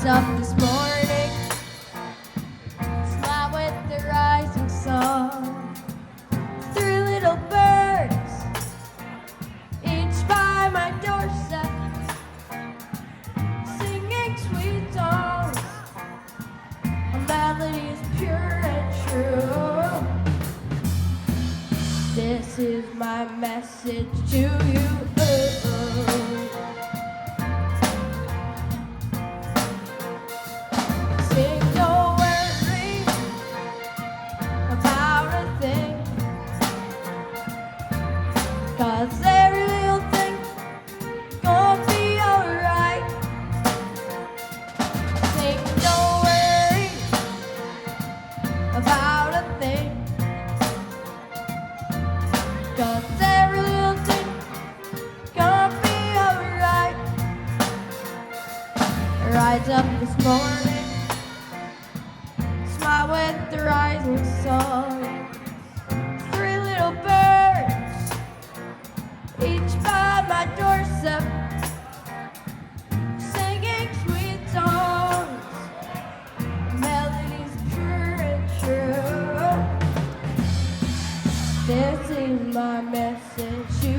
rise up this morning, smile with the rising sun. Three little birds, each by my doorstep, singing sweet songs, a melody is pure and true. This is my message to you. Sing, don't worry about a thing, 'cause every little thing gonna be alright. Sing, don't worry about a thing, 'cause every little thing gonna be alright. Rise up this morning, smile with the rising sun. Three little birds, each by my doorstep, singing sweet songs, melodies pure and true. This is my message to